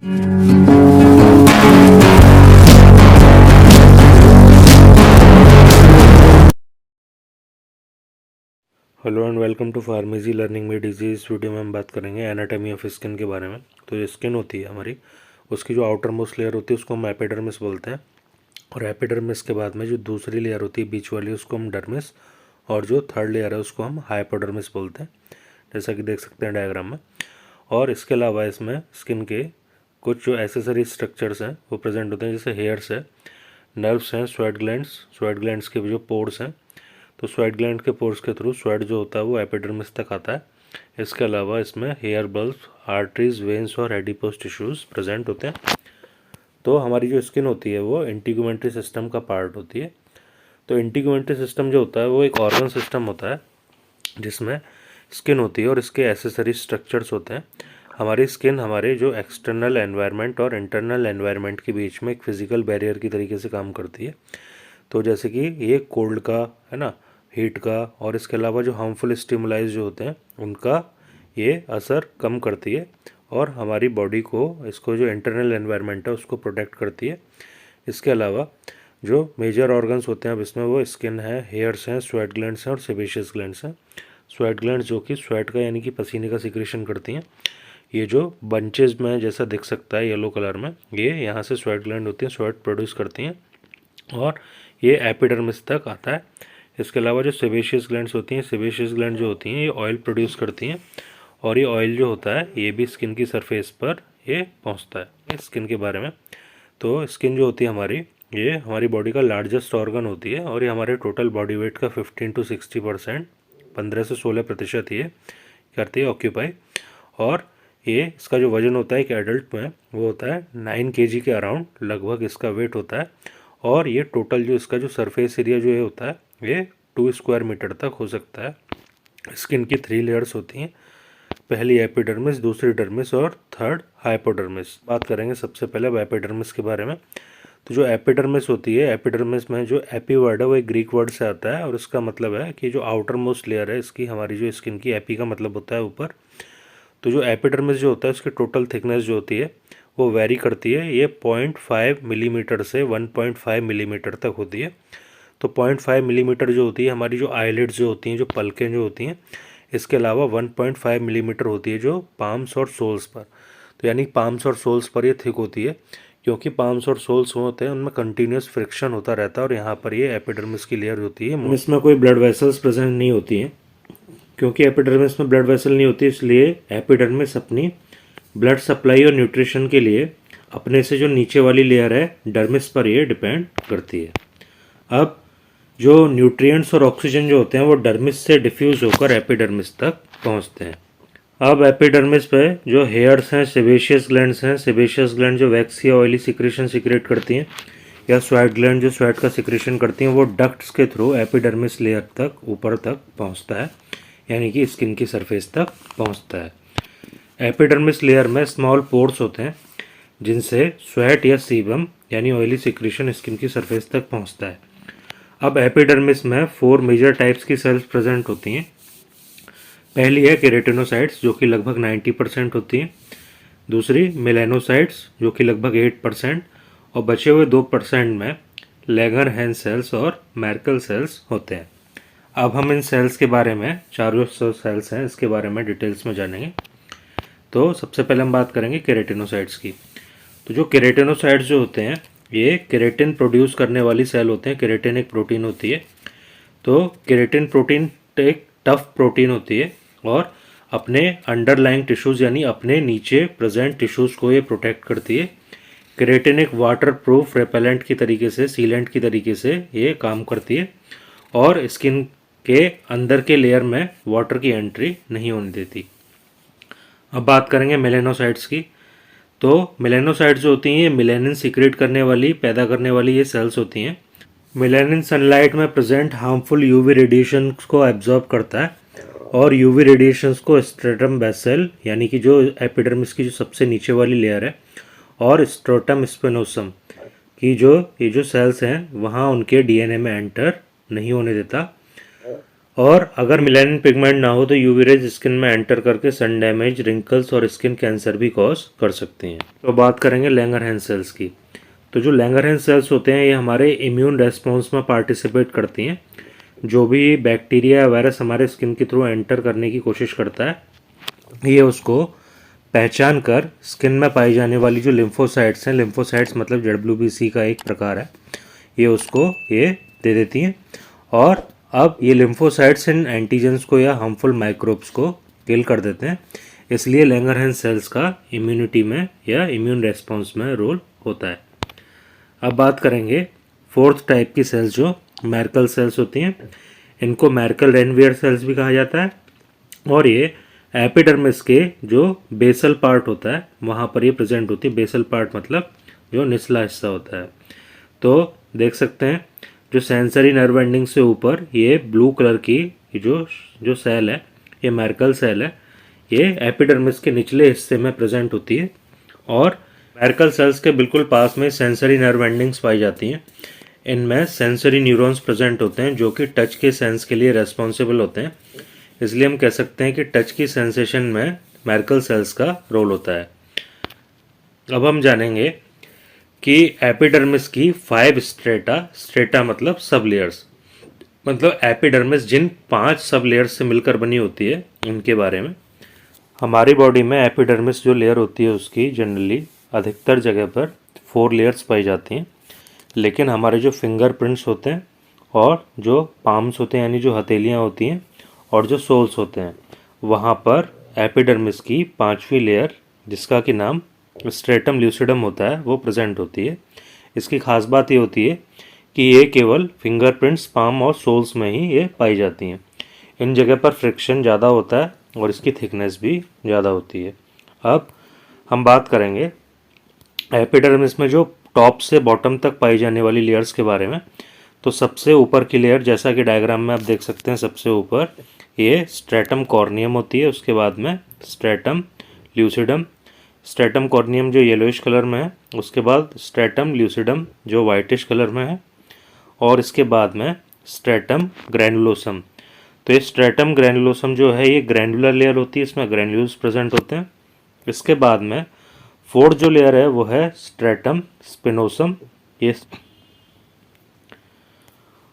Hello and welcome to pharmacy learning में disease. इस video में हम बात करेंगे एनाटॉमी ऑफ स्किन के बारे में। तो जो स्किन होती है हमारी, उसकी जो आउटर मोस्ट लेयर होती है उसको हम एपिडर्मिस बोलते हैं, और एपिडर्मिस के बाद में जो दूसरी लेयर होती है बीच वाली उसको हम डर्मिस, और जो थर्ड लेयर है उसको हम हाइपोडर्मिस बोलते हैं, जैसा कि देख सकते हैं डायग्राम में। और इसके अलावा इसमें स्किन के कुछ जो एसेसरी स्ट्रक्चर्स हैं वो प्रेजेंट होते हैं, जैसे हेयर्स है, नर्व्स हैं, स्वेट ग्लैंड्स के जो पोर्स हैं, तो स्वेट ग्लैंड के पोर्स के थ्रू स्वेट जो होता है वो एपिडर्मिस तक आता है। इसके अलावा इसमें हेयर बल्ब, आर्टरीज, वेन्स और एडिपोज टिश्यूज प्रेजेंट होते हैं। तो हमारी जो स्किन होती है वो इंटीग्यूमेंट्री सिस्टम का पार्ट होती है। तो इंटीग्यूमेंट्री सिस्टम जो होता है वो एक ऑर्गन सिस्टम होता है जिसमें स्किन होती है और इसके एसेसरी स्ट्रक्चर्स होते हैं। हमारी स्किन हमारे जो एक्सटर्नल एनवायरनमेंट और इंटरनल एनवायरनमेंट के बीच में एक फिजिकल बैरियर की तरीके से काम करती है। तो जैसे कि ये कोल्ड का है ना, हीट का, और इसके अलावा जो हार्मफुल स्टिमुलाइज जो होते हैं उनका ये असर कम करती है, और हमारी बॉडी को, इसको जो इंटरनल एनवायरनमेंट है उसको प्रोटेक्ट करती है। इसके अलावा जो मेजर ऑर्गन्स होते हैं अब इसमें वो स्किन है, हेयर्स हैं, स्वेट ग्लैंड्स हैं और सेबेशियस ग्लैंड्स हैं। स्वेट ग्लैंड्स जो कि स्वेट का यानी कि पसीने का सिक्रेशन करती हैं। ये जो बंचेज में जैसा दिख सकता है येलो कलर में, ये यहाँ से स्वेट ग्लैंड होती हैं, स्वेट प्रोड्यूस करती हैं और ये एपिडर्मिस तक आता है। इसके अलावा जो सेबेशियस ग्लैंड्स होती हैं, सेबेशियस ग्लैंड जो होती हैं ये ऑयल प्रोड्यूस करती हैं, और ये ऑयल जो होता है ये भी स्किन की सरफेस पर ये पहुंचता है। स्किन के बारे में, तो स्किन जो होती है हमारी, ये हमारी बॉडी का लार्जेस्ट ऑर्गन होती है, और ये हमारे टोटल बॉडी वेट का 15 to 60%, 15 से 16% ये करती है ऑक्यूपाई। और ये इसका जो वजन होता है एक एडल्ट में वो होता है 9 kg के अराउंड लगभग इसका वेट होता है। और ये टोटल जो इसका जो सरफेस एरिया जो ये होता है ये 2 स्क्वायर मीटर तक हो सकता है। स्किन की 3 लेयर्स होती हैं, पहली एपिडर्मिस, दूसरी डर्मिस और थर्ड हाइपोडर्मिस। बात करेंगे सबसे पहले अब एपिडर्मिस के बारे में। तो जो एपिडर्मिस होती है, एपिडर्मिस में जो एपी वर्ड है वो एक ग्रीक वर्ड से आता है, और इसका मतलब है कि जो आउटर मोस्ट लेयर है इसकी, हमारी जो स्किन की, एपी का मतलब होता है ऊपर। तो जो एपिडर्मिस जो होता है उसकी टोटल थिकनेस जो होती है वो वेरी करती है, ये 0.5 मिलीमीटर से 1.5 मिलीमीटर तक होती है। तो 0.5 मिलीमीटर जो होती है हमारी जो आईलिड्स जो होती हैं, जो पलकें जो होती हैं, इसके अलावा 1.5 मिलीमीटर होती है जो पाम्स और सोल्स पर। तो यानी पाम्स और सोल्स पर ये थिक होती है, क्योंकि पाम्स और सोल्स होते हैं उनमें कंटिन्यूस फ्रिक्शन होता रहता है, और यहाँ पर ये एपिडर्मिस की लेयर होती है। इसमें कोई ब्लड वेसल्स प्रेजेंट नहीं होती हैं, क्योंकि एपिडर्मिस में ब्लड वेसल नहीं होती, इसलिए एपिडर्मिस अपनी ब्लड सप्लाई और न्यूट्रिशन के लिए अपने से जो नीचे वाली लेयर है डर्मिस पर ये डिपेंड करती है। अब जो न्यूट्रिएंट्स और ऑक्सीजन जो होते हैं वो डर्मिस से डिफ्यूज होकर एपिडर्मिस तक पहुंचते हैं। अब एपिडर्मिस पे जो हेयर्स हैं, सेबेशियस ग्लैंड्स हैं, सेबेशियस ग्लैंड जो वैक्स या ऑयली सिक्रेशन सिक्रेट करती हैं, या स्वेट ग्लैंड जो स्वेट का सिक्रेशन करती हैं, वो डक्ट्स के थ्रू एपिडर्मिस लेयर तक ऊपर तक पहुंचता है, यानी कि स्किन की सरफेस तक पहुंचता है। एपिडर्मिस लेयर में स्मॉल पोर्स होते हैं जिनसे स्वेट या सीबम यानी ऑयली सिक्रेशन स्किन की सरफेस तक पहुंचता है। अब एपिडर्मिस में 4 मेजर टाइप्स की सेल्स प्रेजेंट होती हैं। पहली है केराटिनोसाइट्स जो कि लगभग 90% होती हैं, दूसरी मेलानोसाइट्स जो कि लगभग 8%, और बचे हुए 2% में लैंगरहैंस सेल्स और मैर्कल सेल्स होते हैं। अब हम इन सेल्स के बारे में, चारों सेल्स हैं इसके बारे में डिटेल्स में जानेंगे। तो सबसे पहले हम बात करेंगे केराटिनोसाइट्स की। तो जो केराटिनोसाइट्स जो होते हैं ये केराटिन प्रोड्यूस करने वाली सेल होते हैं। केराटिन एक प्रोटीन होती है। तो केराटिन प्रोटीन एक टफ प्रोटीन होती है, और अपने अंडरलाइंग टिश्यूज़ यानी अपने नीचे प्रेजेंट टिश्यूज़ को ये प्रोटेक्ट करती है। केराटिन एक वाटर प्रूफ रेपेलेंट की तरीके से, सीलेंट की तरीके से ये काम करती है, और स्किन के अंदर के लेयर में वाटर की एंट्री नहीं होने देती। अब बात करेंगे मेलानोसाइट्स की। तो मेलानोसाइट्स जो होती हैं ये मेलानिन सीक्रेट करने वाली, पैदा करने वाली ये सेल्स होती हैं। मेलानिन सनलाइट में प्रेजेंट हार्मफुल यूवी रेडिएशन को एब्जॉर्ब करता है, और यूवी रेडिएशंस को स्ट्रेटम बेसल यानी कि जो एपिडर्मिस की जो सबसे नीचे वाली लेयर है, और स्ट्रोटम स्पिनोसम की जो ये जो सेल्स हैं वहाँ उनके डीएनए में एंटर नहीं होने देता। और अगर मेलानिन पिगमेंट ना हो तो यूवी रेज स्किन में एंटर करके सन डैमेज, रिंकल्स और स्किन कैंसर भी कॉज कर सकती हैं। तो बात करेंगे लैंगरहैंस सेल्स की। तो जो लैंगरहैंस सेल्स होते हैं ये हमारे इम्यून रेस्पॉन्स में पार्टिसिपेट करती हैं। जो भी बैक्टीरिया या वायरस हमारे स्किन के थ्रू एंटर करने की कोशिश करता है, ये उसको पहचान कर स्किन में पाई जाने वाली जो लिम्फोसाइट्स हैं, लिम्फोसाइट्स मतलब ZWBC का एक प्रकार है, ये उसको ये दे देती हैं। और अब ये लिम्फोसाइट्स इन एंटीजेंस को या हार्मफुल माइक्रोब्स को किल कर देते हैं। इसलिए लैंगरहैंस सेल्स का इम्यूनिटी में या इम्यून रेस्पॉन्स में रोल होता है। अब बात करेंगे फोर्थ टाइप की सेल्स जो मैर्कल सेल्स होती हैं। इनको मैर्कल रेनवियर सेल्स भी कहा जाता है और ये एपिडर्मिस के जो बेसल पार्ट होता है वहाँ पर ये प्रेजेंट होती है। बेसल पार्ट मतलब जो निचला हिस्सा होता है। तो देख सकते हैं जो सेंसरी नर्व एंडिंग से ऊपर ये ब्लू कलर की जो सेल है, ये मैर्कल सेल है, ये एपिडर्मिस के निचले हिस्से में प्रेजेंट होती है। और मैर्कल सेल्स के बिल्कुल पास में सेंसरी नर्व एंडिंग्स पाई जाती हैं। इनमें सेंसरी न्यूरॉन्स प्रेजेंट होते हैं जो कि टच के सेंस के लिए रेस्पॉन्सिबल होते हैं। इसलिए हम कह सकते हैं कि टच की सेंसेशन में मैर्कल सेल्स का रोल होता है। अब हम जानेंगे कि एपिडर्मिस की 5 स्ट्रेटा मतलब सब लेयर्स, मतलब एपिडर्मिस जिन 5 सब लेयर्स से मिलकर बनी होती है उनके बारे में। हमारी बॉडी में एपिडर्मिस जो लेयर होती है उसकी जनरली अधिकतर जगह पर 4 लेयर्स पाई जाती हैं। लेकिन हमारे जो फिंगरप्रिंट्स होते हैं और जो पाम्स होते हैं यानी जो हथेलियाँ होती हैं और जो सोल्स होते हैं वहाँ पर एपिडर्मिस की 5वीं लेयर जिसका कि नाम स्ट्रेटम ल्यूसिडम होता है वो प्रेजेंट होती है। इसकी खास बात ये होती है कि ये केवल फिंगरप्रिंट्स, पाम और सोल्स में ही ये पाई जाती हैं। इन जगह पर फ्रिक्शन ज़्यादा होता है और इसकी थिकनेस भी ज़्यादा होती है। अब हम बात करेंगे एपिडर्मिस में जो टॉप से बॉटम तक पाई जाने वाली लेयर्स के बारे में। तो सबसे ऊपर की लेयर जैसा कि डायग्राम में आप देख सकते हैं, सबसे ऊपर ये स्ट्रेटम कॉर्नियम होती है। उसके बाद में स्ट्रेटम ल्यूसिडम, स्ट्रेटम कॉर्नियम जो येलोइश कलर में है, उसके बाद स्ट्रेटम ल्यूसिडम जो वाइटिश कलर में है, और इसके बाद में स्ट्रेटम ग्रैनुलोसम। तो ये स्ट्रेटम ग्रैनुलोसम जो है ये ग्रैनुलर लेयर होती है, इसमें ग्रैन्यूल्स प्रेजेंट होते हैं। इसके बाद में फोर्थ जो लेयर है वो है स्ट्रेटम स्पिनोसम, ये।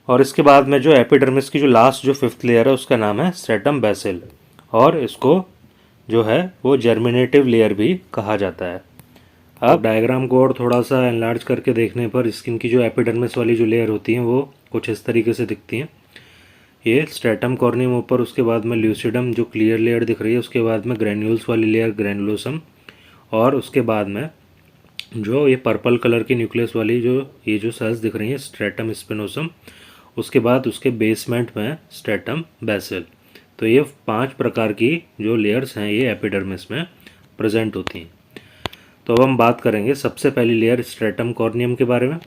और इसके बाद में जो एपिडर्मिस की जो लास्ट जो 5th लेयर है उसका नाम है स्ट्रेटम बेसिल, और इसको जो है वो जर्मिनेटिव लेयर भी कहा जाता है। अब डायग्राम को और थोड़ा सा एनलार्ज करके देखने पर स्किन की जो एपिडर्मिस वाली जो लेयर होती हैं वो कुछ इस तरीके से दिखती हैं। ये स्ट्रेटम कॉर्नियम ऊपर, उसके बाद में ल्यूसिडम जो क्लियर लेयर दिख रही है, उसके बाद में ग्रैन्यूल्स वाली लेयर ग्रैनुलोसम, और उसके बाद में जो ये पर्पल कलर की न्यूक्लियस वाली ये जो सेल्स दिख रही हैं स्ट्रेटम स्पिनोसम, उसके बाद उसके बेसमेंट में स्ट्रेटम बेसिल। तो ये 5 प्रकार की जो लेयर्स हैं ये एपिडर्मिस में प्रेजेंट होती हैं। तो अब हम बात करेंगे सबसे पहली लेयर स्ट्रेटम कॉर्नियम के बारे में।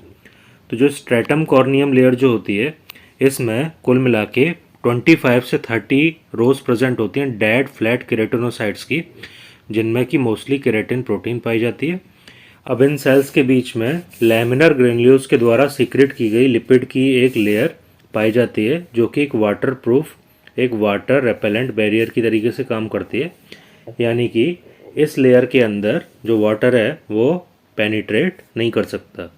तो जो स्ट्रेटम कॉर्नियम लेयर जो होती है इसमें कुल मिला के 25 से 30 रोज प्रेजेंट होती हैं डेड फ्लैट केराटिनोसाइट्स की, जिनमें कि मोस्टली केराटिन प्रोटीन पाई जाती है। अब इन सेल्स के बीच में लैमिनर ग्रेन्यूल्स के द्वारा सीक्रेट की गई लिपिड की एक लेयर पाई जाती है जो कि एक वाटर प्रूफ, एक वाटर रेपेलेंट बैरियर की तरीके से काम करती है। यानी कि इस लेयर के अंदर जो वाटर है वो पेनिट्रेट नहीं कर सकता।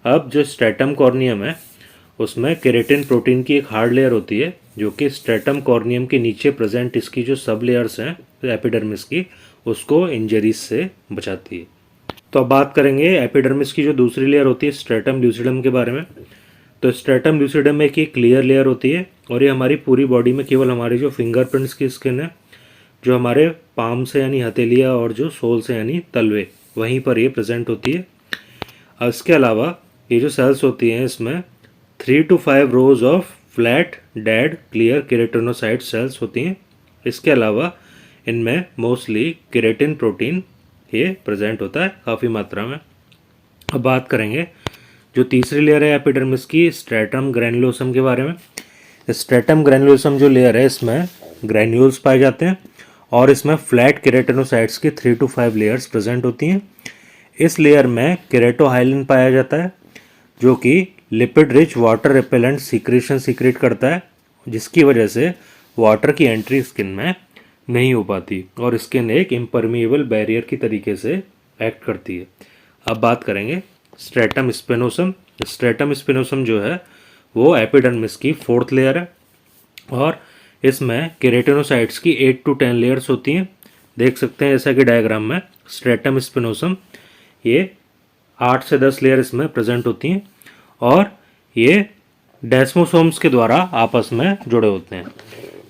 अब जो स्ट्रेटम कॉर्नियम है उसमें केराटिन प्रोटीन की एक हार्ड लेयर होती है जो कि स्ट्रेटम कॉर्नियम के नीचे प्रेजेंट इसकी जो सब लेयर्स हैं एपिडर्मिस की उसको इंजरीज से बचाती है। तो अब बात करेंगे एपिडर्मिस की जो दूसरी लेयर होती है स्ट्रेटम ल्यूसिडम के बारे में। तो स्ट्रेटम ल्यूसिडम में एक क्लियर लेयर होती है और ये हमारी पूरी बॉडी में केवल हमारी जो फिंगरप्रिंट्स की स्किन है, जो हमारे पाम से यानी हथेलिया और जो सोल से यानी तलवे, वहीं पर ये प्रेजेंट होती है। इसके अलावा ये जो सेल्स होती हैं इसमें 3 to 5 rows of flat dead clear keratinocyte cells होती हैं। इसके अलावा इनमें मोस्टली केराटिन प्रोटीन ये प्रेजेंट होता है काफ़ी मात्रा में। अब बात करेंगे जो तीसरी लेयर है एपिडर्मिस की स्ट्रेटम ग्रैनुलोसम के बारे में। स्ट्रेटम ग्रैनुलोसम जो लेयर है इसमें ग्रैन्यूल्स पाए जाते हैं और इसमें फ्लैट केराटिनोसाइट्स की 3 to 5 लेयर्स प्रेजेंट होती हैं। इस लेयर में केराटोहाइलिन पाया जाता है जो कि lipid rich water repellent secretion secret करता है जिसकी वजह से वाटर की एंट्री स्किन में नहीं हो पाती और स्किन एक इम्परमिएबल बैरियर की तरीके से एक्ट करती है। अब बात करेंगे स्ट्रेटम स्पिनोसम। स्ट्रेटम स्पिनोसम जो है वो एपिडर्मिस की फोर्थ लेयर है और इसमें केराटिनोसाइट्स की 8 to 10 लेयर्स होती हैं। देख सकते हैं जैसा कि डायग्राम में स्ट्रेटम स्पिनोसम ये 8 से 10 लेयर इसमें प्रेजेंट होती हैं और ये डेस्मोसोम्स के द्वारा आपस में जुड़े होते हैं।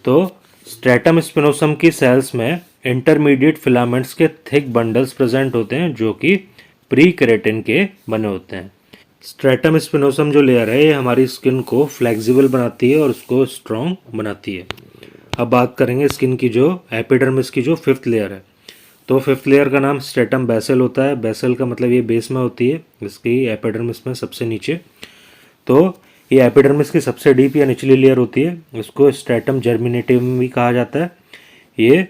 तो स्ट्रेटम स्पिनोसम की सेल्स में इंटरमीडिएट फिलामेंट्स के थिक बंडल्स प्रेजेंट होते हैं जो कि प्री केराटिन के बने होते हैं। स्ट्रेटम स्पिनोसम जो लेयर है ये हमारी स्किन को फ्लेक्सिबल बनाती है और उसको स्ट्रॉन्ग बनाती है। अब बात करेंगे स्किन की जो एपिडर्मिस की जो फिफ्थ लेयर है। तो फिफ्थ लेयर का नाम स्ट्रेटम बेसल होता है। बेसल का मतलब ये बेस में होती है, इसकी एपिडर्मिस में सबसे नीचे। तो ये एपिडर्मिस की सबसे डीप या निचली लेयर होती है, इसको स्ट्रेटम जर्मिनेटिवम भी कहा जाता है। ये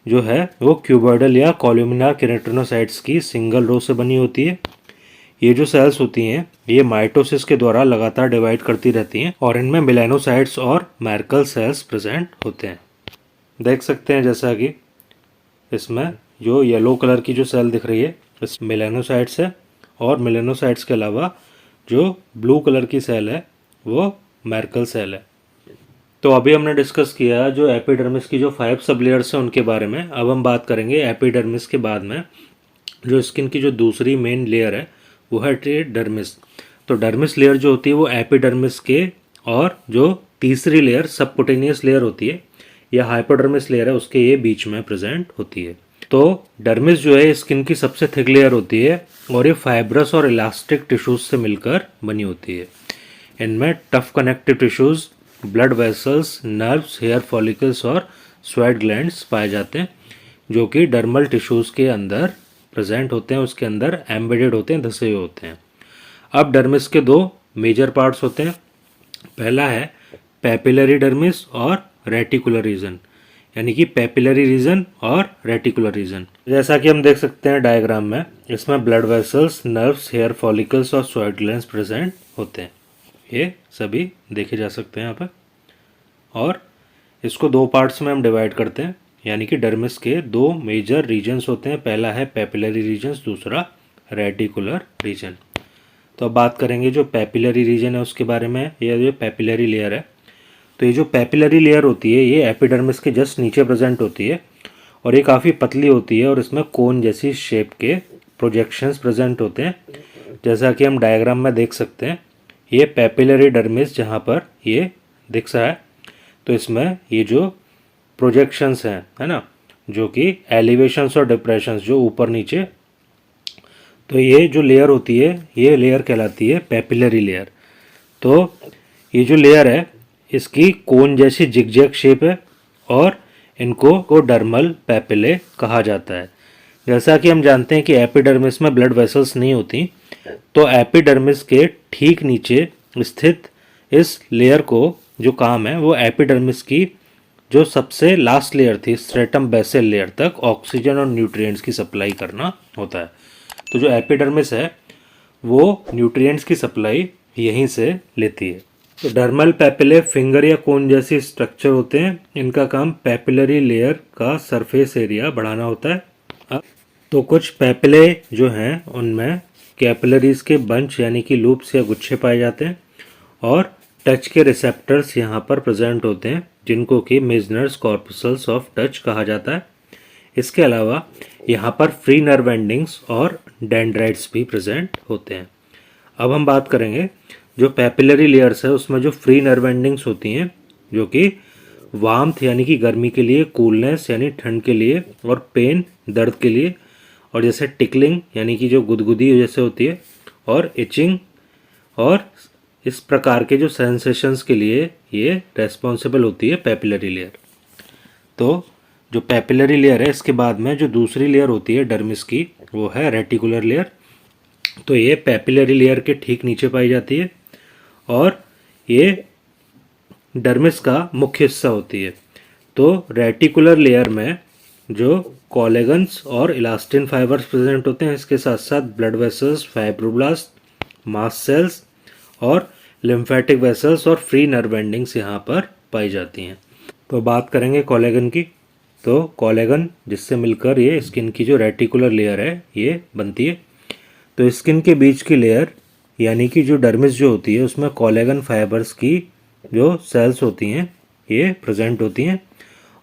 जो है वो क्यूबॉइडल या कॉलुमिनार केराटिनोसाइट्स की सिंगल रो से बनी होती है। ये जो सेल्स होती हैं ये माइटोसिस के द्वारा लगातार डिवाइड करती रहती हैं और इनमें मेलानोसाइट्स और मैर्कल सेल्स प्रेजेंट होते हैं। देख सकते हैं जैसा कि इसमें जो येलो कलर की जो सेल दिख रही है इस मेलानोसाइट्स है और मेलानोसाइट्स के अलावा जो ब्लू कलर की सेल है वो मैर्कल सेल है। तो अभी हमने डिस्कस किया जो एपिडर्मिस की जो 5 सब लेयर्स हैं उनके बारे में। अब हम बात करेंगे एपिडर्मिस के बाद में जो स्किन की जो दूसरी मेन लेयर है वो है डर्मिस। तो डर्मिस लेयर जो होती है वो एपिडर्मिस के और जो तीसरी लेयर सबकुटेनियस लेयर होती है या हाइपोडर्मिस लेयर है उसके ये बीच में प्रेजेंट होती है। तो डर्मिस जो है स्किन की सबसे थिक लेयर होती है और ये फाइब्रस और इलास्टिक टिश्यूज से मिलकर बनी होती है। इनमें tough connective tissues, blood vessels, nerves, hair follicles और स्वेट ग्लैंड्स पाए जाते हैं जो कि डर्मल टिश्यूज के अंदर प्रेजेंट होते हैं, उसके अंदर एम्बेडेड होते हैं, धसे हुए होते हैं। अब डर्मिस के दो मेजर पार्ट्स होते हैं। पहला है पेपिलरी डर्मिस और रेटिकुलर रीजन, यानी कि पेपिलरी रीजन और रेटिकुलर रीजन। जैसा कि हम देख सकते हैं डायग्राम में इसमें blood vessels, nerves, hair follicles और स्वेट ग्लैंड्स प्रेजेंट होते हैं। ये सभी देखे जा सकते हैं यहाँ पर। और इसको दो पार्ट्स में हम डिवाइड करते हैं, यानी कि डर्मिस के दो मेजर रीजन्स होते हैं। पहला है पेपिलरी रीजन्स, दूसरा रेटिकुलर रीजन। तो अब बात करेंगे जो पेपिलरी रीजन है उसके बारे में। ये जो पेपिलरी लेयर है तो ये जो पेपिलरी लेयर होती है ये एपिडर्मिस के जस्ट नीचे प्रेजेंट होती है और ये काफ़ी पतली होती है और इसमें कोन जैसी शेप के प्रोजेक्शंस प्रेजेंट होते हैं। जैसा कि हम डायग्राम में देख सकते हैं ये पेपिलरी डर्मिस जहाँ पर ये दिख रहा है तो इसमें ये जो प्रोजेक्शंस हैं है ना, जो कि एलिवेशंस और डिप्रेशंस जो ऊपर नीचे, तो ये जो लेयर होती है ये लेयर कहलाती है पेपिलरी लेयर। तो ये जो लेयर है इसकी कोन जैसी जिगजैग शेप है और इनको को डर्मल पेपिले कहा जाता है। जैसा कि हम जानते हैं कि एपिडर्मिस में ब्लड वेसल्स नहीं होती, तो एपिडर्मिस के ठीक नीचे स्थित इस लेयर को जो काम है वो एपिडर्मिस की जो सबसे लास्ट लेयर थी स्ट्रेटम बेसल लेयर तक ऑक्सीजन और न्यूट्रिएंट्स की सप्लाई करना होता है। तो जो एपिडर्मिस है वो न्यूट्रिएंट्स की सप्लाई यहीं से लेती है। तो डर्मल पेपिले फिंगर या कोन जैसी स्ट्रक्चर होते हैं, इनका काम पेपिलरी लेयर का सरफेस एरिया बढ़ाना होता है। तो कुछ पेपिले जो हैं उनमें कैपिलरीज के बंच यानी कि लूप्स या गुच्छे पाए जाते हैं और टच के रिसेप्टर्स यहाँ पर प्रेजेंट होते हैं जिनको कि मेजनर्स कॉर्पसल्स ऑफ टच कहा जाता है। इसके अलावा यहाँ पर फ्री नर्व एंडिंग्स और डेंड्राइट्स भी प्रेजेंट होते हैं। अब हम बात करेंगे जो पेपिलरी लेयर्स है उसमें जो फ्री नर्व एंडिंग्स होती हैं जो कि वार्मथ यानी कि गर्मी के लिए, कूलनेस यानी ठंड के लिए और पेन दर्द के लिए, और जैसे टिकलिंग यानी कि जो गुदगुदी जैसे होती है और इचिंग और इस प्रकार के जो सेंसेशंस के लिए ये रेस्पॉन्सिबल होती है पेपिलरी लेयर। तो जो पेपिलरी लेयर है इसके बाद में जो दूसरी लेयर होती है डर्मिस की वो है रेटिकुलर लेयर। तो ये पेपिलरी लेयर के ठीक नीचे पाई जाती है और ये डर्मिस का मुख्य हिस्सा होती है। तो रेटिकुलर लेयर में जो कोलेगन्स और इलास्टिन फाइबर्स प्रेजेंट होते हैं, इसके साथ साथ blood vessels, fibroblast, mast cells और लिम्फेटिक वेसल्स और फ्री नर्व एंडिंग्स यहाँ पर पाई जाती हैं। तो बात करेंगे कोलेगन की। तो कोलेगन जिससे मिलकर ये स्किन की जो रेटिकुलर लेयर है ये बनती है। तो स्किन के बीच की लेयर यानी कि जो डर्मिस जो होती है उसमें कोलेगन फाइबर्स की जो सेल्स होती हैं ये प्रेजेंट होती हैं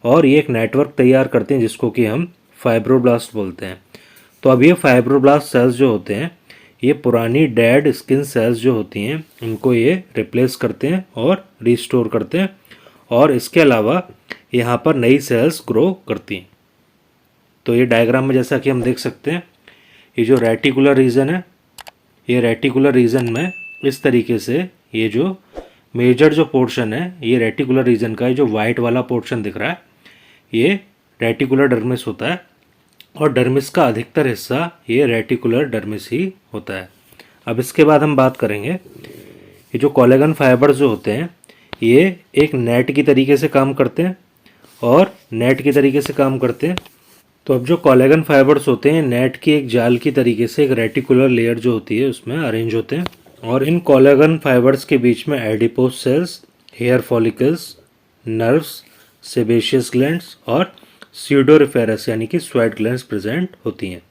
और ये एक नेटवर्क तैयार करते हैं जिसको कि हम फाइब्रोब्लास्ट बोलते हैं। तो अब ये फाइब्रोब्लास्ट सेल्स जो होते हैं ये पुरानी डेड स्किन सेल्स जो होती हैं उनको ये रिप्लेस करते हैं और रिस्टोर करते हैं और इसके अलावा यहाँ पर नई सेल्स ग्रो करती हैं। तो ये डायग्राम में जैसा कि हम देख सकते हैं ये जो रेटिकुलर रीजन है ये रेटिकुलर रीजन में इस तरीके से ये जो मेजर जो पोर्शन है ये रेटिकुलर रीजन का, ये जो वाइट वाला पोर्शन दिख रहा है ये रेटिकुलर डर्मिस होता है और डर्मिस का अधिकतर हिस्सा ये रेटिकुलर डर्मिस ही होता है। अब इसके बाद हम बात करेंगे ये जो कोलेगन फाइबर्स जो होते हैं ये एक नेट की तरीके से काम करते हैं और नेट की तरीके से काम करते हैं। तो अब जो कोलेगन फाइबर्स होते हैं नेट की एक जाल की तरीके से एक रेटिकुलर लेयर जो होती है उसमें अरेंज होते हैं और इन कोलेगन फाइबर्स के बीच में adipose cells, hair follicles, nerves, sebaceous glands और स्यूडोरिफेरस यानी कि स्वेट ग्लैंड्स प्रेजेंट होती हैं।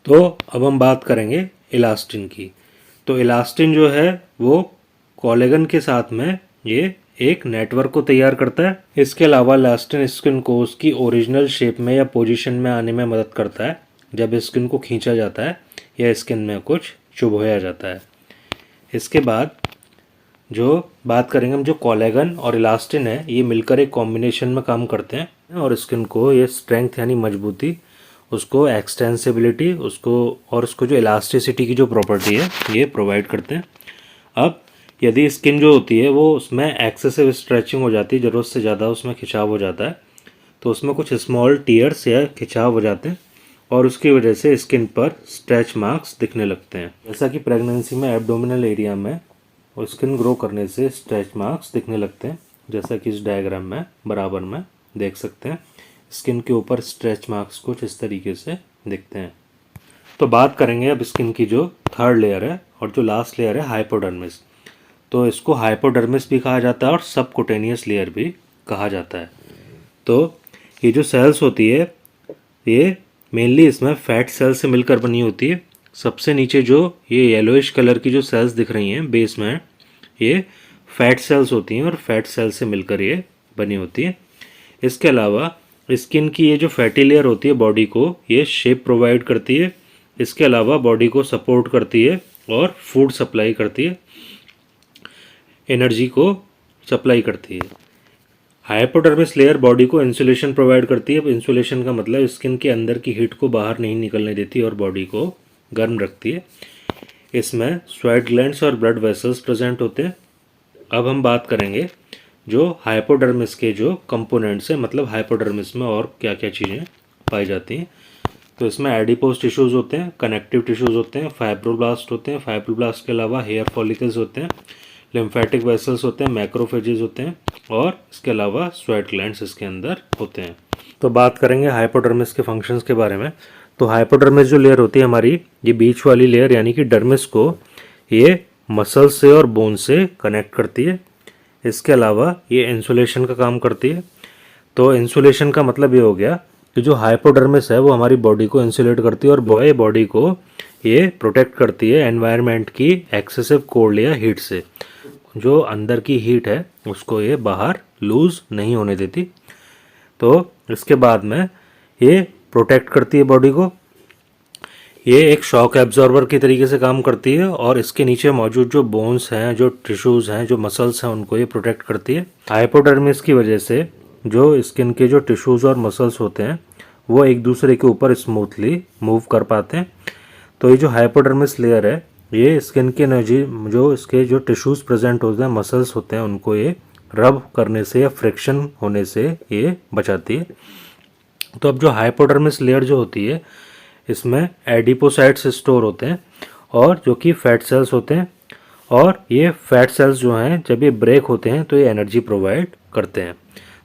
तो अब हम बात करेंगे इलास्टिन की। तो इलास्टिन जो है वो कोलेगन के साथ में ये एक नेटवर्क को तैयार करता है। इसके अलावा इलास्टिन स्किन को उसकी ओरिजिनल शेप में या पोजीशन में आने में मदद करता है जब स्किन को खींचा जाता है या स्किन में कुछ चुभोया जाता है। इसके बाद जो बात करेंगे हम जो कोलेगन और इलास्टिन है ये मिलकर एक कॉम्बिनेशन में काम करते हैं और स्किन को ये स्ट्रेंथ यानी मजबूती, उसको एक्सटेंसिबिलिटी, उसको जो इलास्टिसिटी की जो प्रॉपर्टी है ये प्रोवाइड करते हैं। अब यदि स्किन जो होती है वो उसमें एक्सेसिव स्ट्रेचिंग हो जाती है, ज़रूरत से ज़्यादा उसमें खिंचाव हो जाता है तो उसमें कुछ स्मॉल टीयर्स या खिंचाव हो जाते हैं और उसकी वजह से स्किन पर स्ट्रेच मार्क्स दिखने लगते हैं। जैसा कि प्रेगनेंसी में एब्डोमिनल एरिया में और स्किन ग्रो करने से स्ट्रेच मार्क्स दिखने लगते हैं, जैसा कि इस डायग्राम में बराबर में देख सकते हैं। स्किन के ऊपर स्ट्रेच मार्क्स कुछ इस तरीके से दिखते हैं। तो बात करेंगे अब स्किन की जो थर्ड लेयर है और जो लास्ट लेयर है हाइपोडर्मिस। तो इसको हाइपोडर्मिस भी कहा जाता है और सबकुटेनियस लेयर भी कहा जाता है। तो ये जो सेल्स होती है ये मेनली इसमें फैट सेल से मिलकर बनी होती है। सबसे नीचे जो ये येलोइश कलर की जो सेल्स दिख रही हैं बेस में ये फैट सेल्स होती हैं और फैट सेल से मिलकर ये बनी होती है। इसके अलावा स्किन की ये जो फैटी लेयर होती है बॉडी को ये शेप प्रोवाइड करती है। इसके अलावा बॉडी को सपोर्ट करती है और फूड सप्लाई करती है, एनर्जी को सप्लाई करती है। हाइपोडर्मिस लेयर बॉडी को इंसुलेशन प्रोवाइड करती है। इंसुलेशन का मतलब स्किन के अंदर की हीट को बाहर नहीं निकलने देती और बॉडी को गर्म रखती है। इसमें स्वेट ग्लैंड्स और ब्लड वेसल्स प्रेजेंट होते हैं। अब हम बात करेंगे जो हाइपोडर्मिस के जो कंपोनेंट्स हैं, मतलब हाइपोडर्मिस में और क्या क्या चीज़ें पाई जाती हैं। तो इसमें एडिपोस टिश्यूज़ होते हैं, कनेक्टिव टिश्यूज़ होते हैं, फाइब्रोब्लास्ट होते हैं। फाइब्रोब्लास्ट के अलावा हेयर फॉलिकल्स होते हैं, लिम्फेटिक वेसल्स होते हैं, मैक्रोफेजेस होते हैं और इसके अलावा स्वेट ग्लैंड्स इसके अंदर होते हैं। तो बात करेंगे हाइपोडर्मिस के फंक्शंस के बारे में। तो हाइपोडर्मिस जो लेयर होती है हमारी, ये बीच वाली लेयर यानी कि डर्मिस को ये मसल से और बोन से कनेक्ट करती है। इसके अलावा ये इंसुलेशन का काम करती है। तो इंसुलेशन का मतलब ये हो गया कि जो हाइपोडर्मिस है वो हमारी बॉडी को इंसुलेट करती है और बॉडी को ये प्रोटेक्ट करती है एनवायरनमेंट की एक्सेसिव कोल्ड या हीट से। जो अंदर की हीट है उसको ये बाहर लूज नहीं होने देती। तो इसके बाद में ये प्रोटेक्ट करती है बॉडी को। ये एक शॉक एब्जॉर्बर की तरीके से काम करती है और इसके नीचे मौजूद जो बोन्स हैं, जो टिश्यूज़ हैं, जो मसल्स हैं, उनको ये प्रोटेक्ट करती है। हाइपोडर्मिस की वजह से जो स्किन के जो टिश्यूज़ और मसल्स होते हैं वो एक दूसरे के ऊपर स्मूथली मूव कर पाते हैं। तो ये जो हाइपोडर्मिस लेयर है ये स्किन के एनर्जी जो इसके जो टिश्यूज़ प्रेजेंट होते हैं, मसल्स होते हैं, उनको ये रब करने से या फ्रिक्शन होने से ये बचाती है। तो अब जो हाइपोडर्मिस लेयर जो होती है इसमें एडिपोसाइट्स स्टोर होते हैं और जो कि फैट सेल्स होते हैं और ये फैट सेल्स जो हैं जब ये ब्रेक होते हैं तो ये एनर्जी प्रोवाइड करते हैं।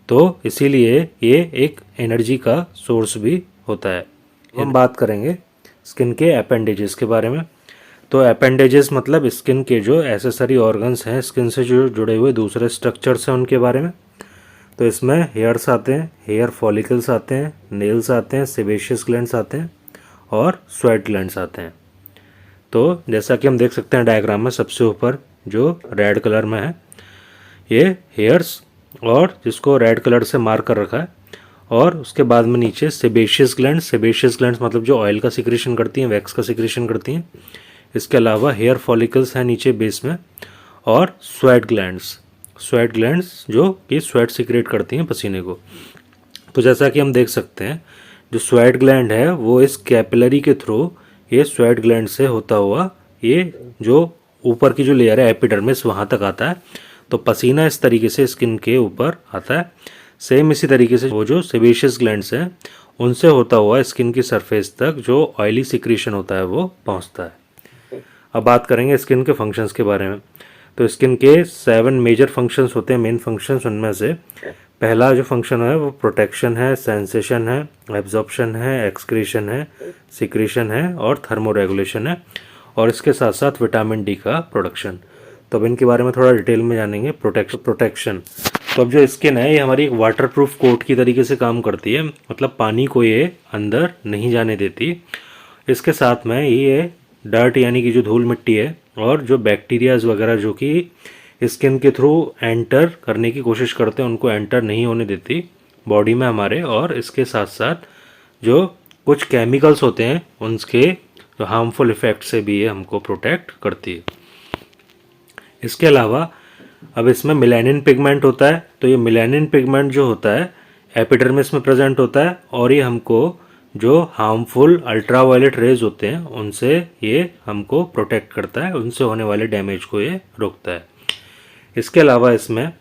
तो इसीलिए ये एक एनर्जी का सोर्स भी होता है। हम बात करेंगे स्किन के अपेंडेजेस के बारे में। तो अपेंडेजेस मतलब स्किन के जो एसेसरी ऑर्गन्स हैं, स्किन से जो जुड़े हुए दूसरे स्ट्रक्चर्स हैं उनके बारे में। तो इसमें हेयर्स आते हैं, हेयर फॉलिकल्स आते हैं, नेल्स आते हैं, सेबेशियस ग्लैंड्स आते हैं और स्वेट ग्लैंड्स आते हैं। तो जैसा कि हम देख सकते हैं डायग्राम में सबसे ऊपर जो रेड कलर में है ये हेयर्स, और जिसको रेड कलर से मार्क कर रखा है, और उसके बाद में नीचे सेबेशियस ग्लैंड्स। सेबेशियस ग्लैंड्स मतलब जो ऑयल का सिक्रेशन करती हैं, वैक्स का सिक्रेशन करती हैं। इसके अलावा हेयर फॉलिकल्स हैं नीचे बेस में, और स्वेट ग्लैंड्स जो कि स्वेट सिक्रेट करती हैं पसीने को। तो जैसा कि हम देख सकते हैं जो स्वेट ग्लैंड है वो इस कैपिलरी के थ्रू ये स्वेट ग्लैंड से होता हुआ ये जो ऊपर की जो लेयर है एपिडर्मिस वहाँ तक आता है। तो पसीना इस तरीके से स्किन के ऊपर आता है। सेम इसी तरीके से वो जो सेबेशियस ग्लैंड्स हैं उनसे होता हुआ स्किन की सरफेस तक जो ऑयली सिक्रीशन होता है वो पहुँचता है। अब बात करेंगे स्किन के फंक्शंस के बारे में। तो स्किन के 7 मेजर फंक्शंस होते हैं, मेन फंक्शंस। उनमें से पहला जो फंक्शन है वो प्रोटेक्शन है, सेंसेशन है, एब्जॉर्प्शन है, एक्सक्रीशन है, सिक्रीशन है और थर्मोरेगुलेशन है, और इसके साथ साथ विटामिन डी का प्रोडक्शन। तो अब इनके बारे में थोड़ा डिटेल में जानेंगे। प्रोटेक्शन तो अब जो स्किन है ये हमारी एक वाटरप्रूफ कोट की तरीके से काम करती है, मतलब पानी को ये अंदर नहीं जाने देती। इसके साथ में ये डर्ट यानी कि जो धूल मिट्टी है और जो बैक्टीरियाज वगैरह जो कि स्किन के थ्रू एंटर करने की कोशिश करते हैं उनको एंटर नहीं होने देती बॉडी में हमारे। और इसके साथ साथ जो कुछ केमिकल्स होते हैं उनके जो हार्मफुल इफेक्ट से भी ये हमको प्रोटेक्ट करती है। इसके अलावा अब इसमें मिलेनिन पिगमेंट होता है। तो ये मिलेनिन पिगमेंट जो होता है एपिडर्मिस में प्रेजेंट होता है, और ये हमको जो हार्मफुल अल्ट्रावायलेट रेज होते हैं उनसे ये हमको प्रोटेक्ट करता है, उनसे होने वाले डैमेज को ये रोकता है। इसके अलावा इसमें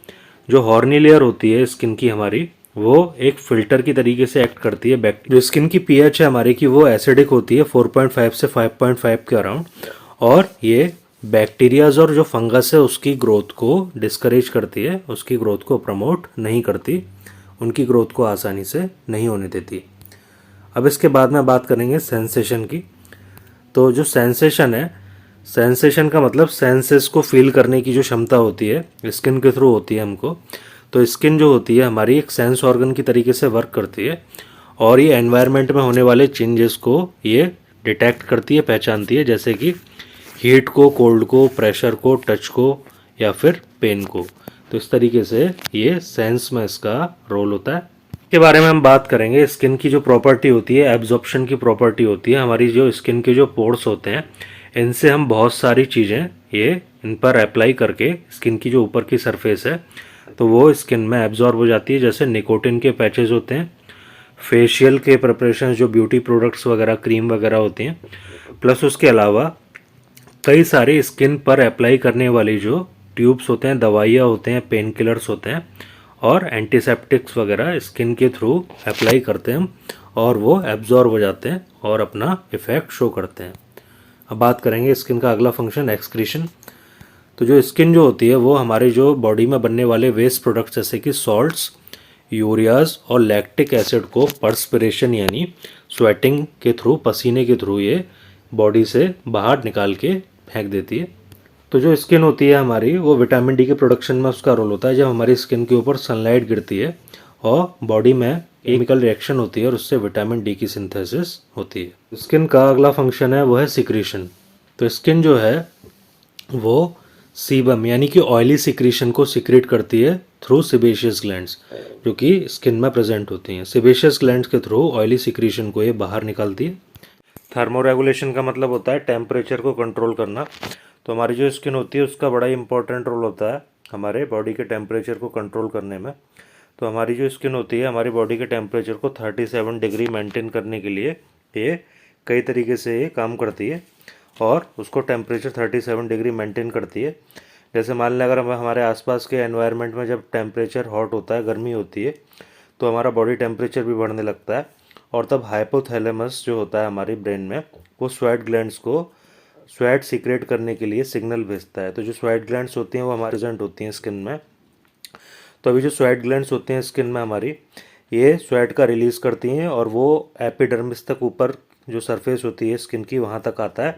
जो हॉर्नी लेयर होती है स्किन की हमारी, वो एक फिल्टर की तरीके से एक्ट करती है। जो स्किन की पीएच है हमारी की वो एसिडिक होती है 4.5 से 5.5 के अराउंड, और ये बैक्टीरियाज और जो फंगस है उसकी ग्रोथ को डिस्करेज करती है, उसकी ग्रोथ को प्रमोट नहीं करती, उनकी ग्रोथ को आसानी से नहीं होने देती। अब इसके बाद में बात करेंगे सेंसेशन की। तो जो सेंसेशन है, सेंसेशन का मतलब सेंसेस को फील करने की जो क्षमता होती है स्किन के थ्रू होती है हमको। तो स्किन जो होती है हमारी एक सेंस ऑर्गन की तरीके से वर्क करती है, और ये एनवायरनमेंट में होने वाले चेंजेस को ये डिटेक्ट करती है, पहचानती है, जैसे कि हीट को, कोल्ड को, प्रेशर को, टच को या फिर पेन को। तो इस तरीके से ये सेंस में इसका रोल होता है। के बारे में हम बात करेंगे। स्किन की जो प्रॉपर्टी होती है एब्जॉर्प्शन की प्रॉपर्टी होती है। हमारी जो स्किन के जो पोर्स होते हैं इनसे हम बहुत सारी चीज़ें ये इन पर अप्लाई करके स्किन की जो ऊपर की सरफेस है तो वो स्किन में एब्जॉर्ब हो जाती है। जैसे निकोटिन के पैचेस होते हैं, फेशियल के प्रिपरेशन जो ब्यूटी प्रोडक्ट्स वगैरह, क्रीम वगैरह होती हैं, प्लस उसके अलावा कई सारे स्किन पर अप्लाई करने वाली जो ट्यूब्स होते हैं, दवाइयाँ होते हैं, पेन किलर्स होते हैं और एंटीसेप्टिक्स वगैरह स्किन के थ्रू अप्लाई करते हैं हम, और वो एब्जॉर्ब हो जाते हैं और अपना इफेक्ट शो करते हैं। अब बात करेंगे स्किन का अगला फंक्शन एक्सक्रीशन। तो जो स्किन जो होती है वो हमारे जो बॉडी में बनने वाले वेस्ट प्रोडक्ट्स जैसे कि सॉल्ट्स, यूरियाज और लैक्टिक एसिड को पर्सपिरेशन यानी स्वेटिंग के थ्रू, पसीने के थ्रू ये बॉडी से बाहर निकाल के फेंक देती है। तो जो स्किन होती है हमारी वो विटामिन डी के प्रोडक्शन में उसका रोल होता है। जब हमारी स्किन के ऊपर सनलाइट गिरती है और बॉडी में केमिकल रिएक्शन होती है और उससे विटामिन डी की सिंथेसिस होती है। स्किन का अगला फंक्शन है वो है सिक्रीशन। तो स्किन जो है वो सीबम यानी कि ऑयली सिक्रीशन को सिक्रेट करती है थ्रू सेबेशियस ग्लैंड्स जो कि स्किन में प्रेजेंट होती हैं। सेबेशियस ग्लैंड्स के थ्रू ऑयली सिक्रीशन को ये बाहर निकालती है। थर्मोरेगुलेशन का मतलब होता है टेम्परेचर को कंट्रोल करना। तो हमारी जो स्किन होती है उसका बड़ा इंपॉर्टेंट रोल होता है हमारे बॉडी के टेम्परेचर को कंट्रोल करने में। तो हमारी जो स्किन होती है हमारी बॉडी के टेम्परेचर को 37 डिग्री मेंटेन करने के लिए ये कई तरीके से ये काम करती है और उसको टेम्परेचर 37 डिग्री मेंटेन करती है। जैसे मान लें अगर हमारे आसपास के एनवायरनमेंट में जब टेम्परेचर हॉट होता है, गर्मी होती है, तो हमारा बॉडी टेम्परेचर भी बढ़ने लगता है और तब हाइपोथैलेमस जो होता है हमारी ब्रेन में वो स्वेट ग्लैंड्स को स्वेट सीक्रेट करने के लिए सिग्नल भेजता है। तो जो स्वेट ग्लैंड्स होती हैं वो हमारे प्रेजेंट होती हैं स्किन में। तो अभी जो स्वेट ग्लैंड्स होती हैं स्किन में हमारी ये स्वेट का रिलीज़ करती हैं और वो एपिडर्मिस तक ऊपर जो सरफेस होती है स्किन की वहाँ तक आता है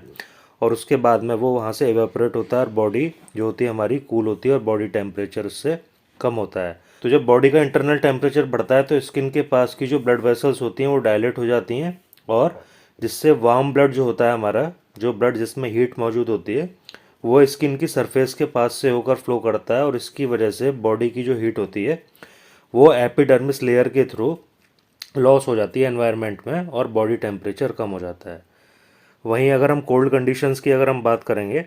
और उसके बाद में वो वहाँ से एवेपोरेट होता है और बॉडी जो होती है हमारी कूल होती है और बॉडी टेम्परेचर उससे कम होता है। तो जब बॉडी का इंटरनल टेम्परेचर बढ़ता है तो स्किन के पास की जो ब्लड वेसल्स होती हैं वो डायलेट हो जाती हैं, और जिससे वार्म ब्लड जो होता है हमारा, जो ब्लड जिसमें हीट मौजूद होती है, वो स्किन की सरफेस के पास से होकर फ्लो करता है, और इसकी वजह से बॉडी की जो हीट होती है वो एपिडर्मिस लेयर के थ्रू लॉस हो जाती है एनवायरनमेंट में, और बॉडी टेम्परेचर कम हो जाता है। वहीं अगर हम कोल्ड कंडीशंस की अगर हम बात करेंगे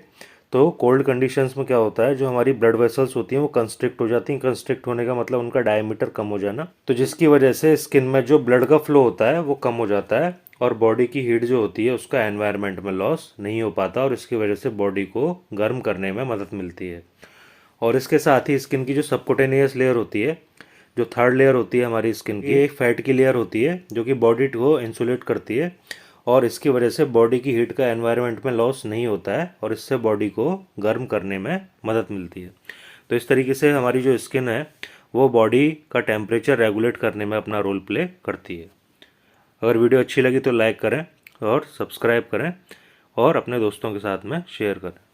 तो कोल्ड कंडीशंस में क्या होता है, जो हमारी ब्लड वेसल्स होती हैं वो कंस्ट्रिक्ट हो जाती हैं। कंस्ट्रिक्ट होने का मतलब उनका डायमीटर कम हो जाना, तो जिसकी वजह से स्किन में जो ब्लड का फ्लो होता है वो कम हो जाता है, और बॉडी की हीट जो होती है उसका एनवायरनमेंट में लॉस नहीं हो पाता, और इसकी वजह से बॉडी को गर्म करने में मदद मिलती है। और इसके साथ ही स्किन की जो सबकुटेनियस लेयर होती है, जो थर्ड लेयर होती है हमारी स्किन की, एक फैट की लेयर होती है जो कि बॉडी को इंसुलेट करती है, और इसकी वजह से बॉडी की हीट का एनवायरनमेंट में लॉस नहीं होता है, और इससे बॉडी को गर्म करने में मदद मिलती है। तो इस तरीके से हमारी जो स्किन है वो बॉडी का टेम्परेचर रेगुलेट करने में अपना रोल प्ले करती है। अगर वीडियो अच्छी लगी तो लाइक करें और सब्सक्राइब करें और अपने दोस्तों के साथ में शेयर करें।